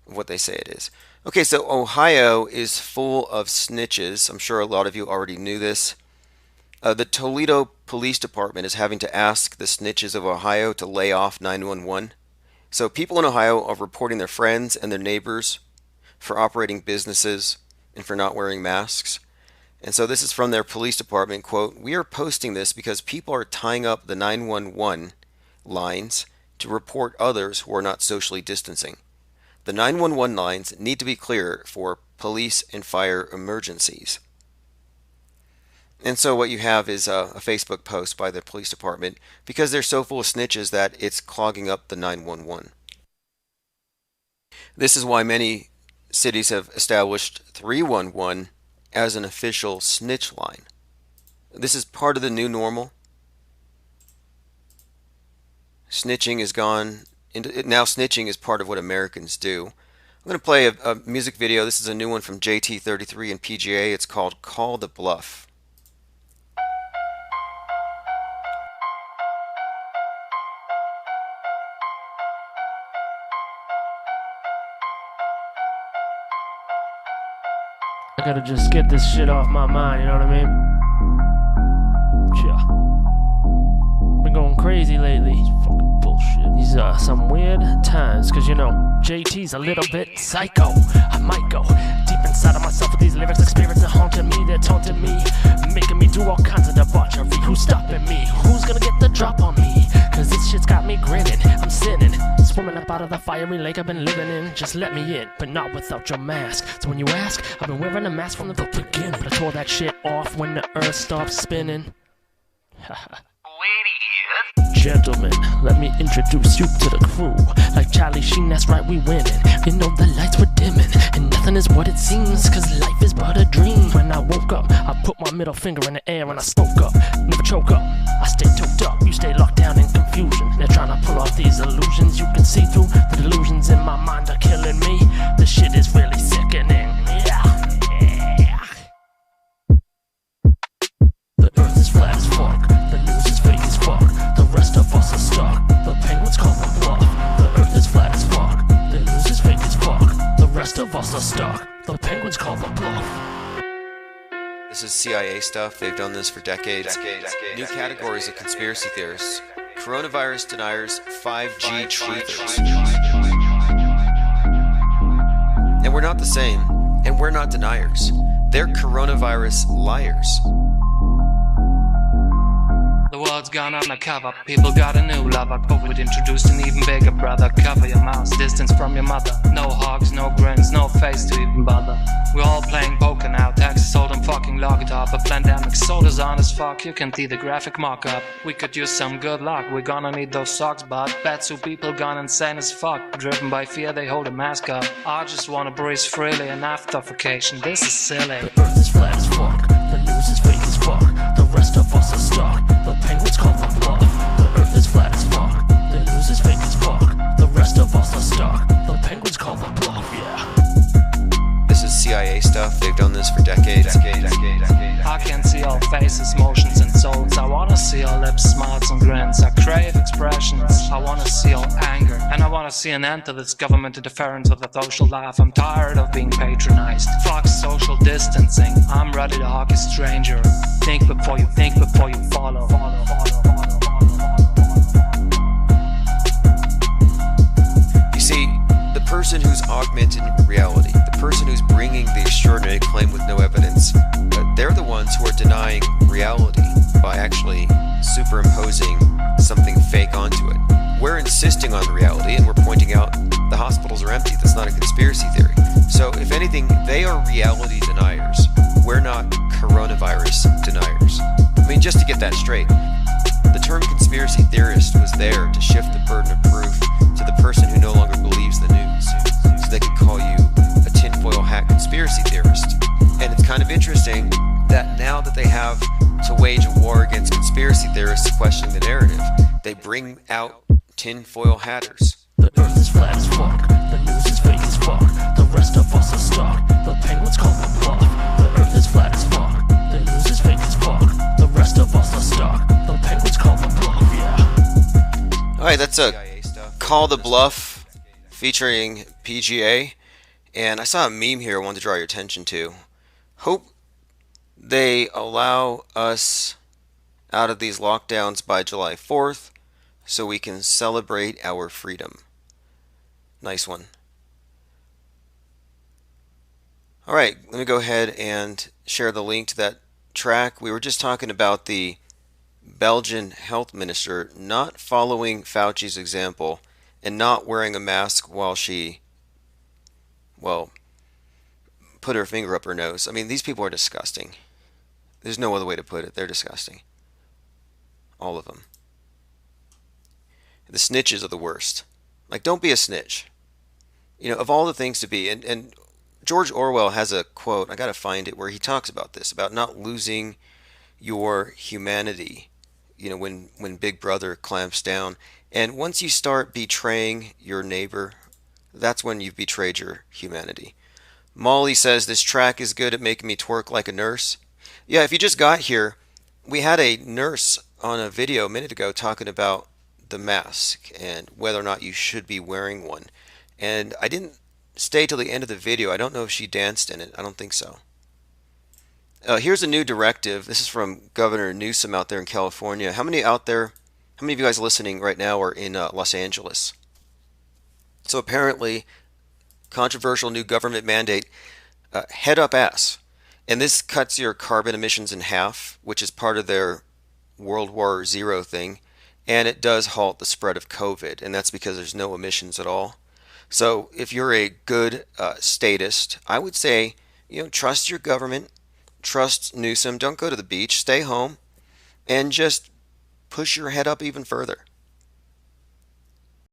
of what they say it is. Okay, so Ohio is full of snitches. I'm sure a lot of you already knew this. The Toledo Police Department is having to ask the snitches of Ohio to lay off 911. So people in Ohio are reporting their friends and their neighbors for operating businesses and for not wearing masks. And so this is from their police department, quote, "We are posting this because people are tying up the 911 lines to report others who are not socially distancing. The 911 lines need to be clear for police and fire emergencies." And so what you have is a Facebook post by the police department because they're so full of snitches that it's clogging up the 911. This is why many cities have established 311 as an official snitch line. This is part of the new normal. Snitching is gone into now. Snitching is part of what Americans do. I'm going to play a music video. This is a new one from JT33 and PGA. It's called "Call the Bluff." I gotta just get this shit off my mind, you know what I mean? Yeah. Been going crazy lately. Fucking bullshit. These are some weird times, cause you know, JT's a little bit psycho. I might go deep inside of myself with these lyrics, like spirits that haunted me, they're taunting me, making me do all kinds of debauchery. Who's stopping me? Who's gonna get the drop on me? Cause this shit's got me grinning, I'm sinning, swimming up out of the fiery lake I've been living in. Just let me in, but not without your mask. So when you ask, I've been wearing a mask from the begin, but I tore that shit off when the earth stopped spinning. Haha. Gentlemen, let me introduce you to the crew. Like Charlie Sheen, that's right, we winning. You know the lights were dimming, and nothing is what it seems, cause life is but a dream. When I woke up, I put my middle finger in the air and I spoke up. Never choke up, I stay choked up. You stay locked down in confusion. They're trying to pull off these illusions. You can see through the delusions in my mind are killing me. This shit is really sickening. Yeah. The earth is flat as fuck. The news is fake as fuck. The rest of us are stuck. The penguins call the bluff. The earth is flat as fuck. The news is fake as fuck. The rest of us are stuck. The penguins call the bluff. This is CIA stuff. They've done this for decades. New categories of conspiracy theorists. Coronavirus deniers, 5G truthers. And we're not the same. And we're not deniers. They're coronavirus liars. The world's gone undercover, people got a new lover. COVID introduced an even bigger brother. Cover your mouth, distance from your mother. No hugs, no grins, no face to even bother. We're all playing poker now, Texas Hold'em fucking locked up. A pandemic, soda's on as fuck, you can see the graphic mock-up. We could use some good luck, we're gonna need those socks, but bets who people gone insane as fuck. Driven by fear, they hold a mask up. I just wanna breathe freely and after vacation, this is silly. The earth is flat as fuck, the news is fake as fuck. The rest of us are stuck, the penguins call the bluff. The earth is flat as fuck, the news is fake as fuck. The rest of us are stuck, the penguins call the bluff, yeah. This is CIA stuff. They've done this for decades. I can see all faces, motions and souls. I wanna see all lips, smiles and grins. I crave expressions. I wanna see all anger. And I wanna see an end to this government interference with the social life. I'm tired of being patronized. Fuck social distancing. I'm ready to hug a stranger. Think before you follow. You see, the person who's augmenting reality, the person who's bringing the extraordinary claim with no evidence, they're the ones who are denying reality by actually superimposing something fake onto it. We're insisting on reality and we're pointing out the hospitals are empty. That's not a conspiracy theory. So if anything, they are reality deniers. We're not coronavirus deniers. I mean, just to get that straight, the term conspiracy theorist was there to shift the burden of proof to the person who no longer believes the news, so they could call you a tinfoil hat conspiracy theorist. And it's kind of interesting that now that they have to wage a war against conspiracy theorists questioning the narrative, they bring out tinfoil hatters. The earth is flat as fuck, the news is fake as fuck. The rest of us are stuck, the penguins call the bluff. The earth is flat as fuck, the news is fake as fuck. The rest of us are stuck, the penguins call the bluff, yeah. Alright, that's a Call the Bluff featuring PGA. And I saw a meme here I wanted to draw your attention to. Hope they allow us out of these lockdowns by July 4th so we can celebrate our freedom. Nice one. All right, let me go ahead and share the link to that track. We were just talking about the Belgian health minister not following Fauci's example and not wearing a mask while she, well, put her finger up her nose. I mean, these people are disgusting. There's no other way to put it. They're disgusting. All of them. The snitches are the worst. Like, don't be a snitch. You know, of all the things to be, and George Orwell has a quote, I gotta find it, where he talks about this, about not losing your humanity, you know, when Big Brother clamps down. And once you start betraying your neighbor, that's when you've betrayed your humanity. Molly says this track is good at making me twerk like a nurse. Yeah, if you just got here, we had a nurse on a video a minute ago talking about the mask and whether or not you should be wearing one. And I didn't stay till the end of the video. I don't know if she danced in it. I don't think so. Here's a new directive. This is from Governor Newsom out there in California. How many out there, how many of you guys listening right now are in Los Angeles? So apparently, controversial new government mandate, head up ass. And this cuts your carbon emissions in half, which is part of their World War Zero thing. And it does halt the spread of COVID. And that's because there's no emissions at all. So if you're a good statist, I would say, you know, trust your government, trust Newsom, don't go to the beach, stay home, and just push your head up even further.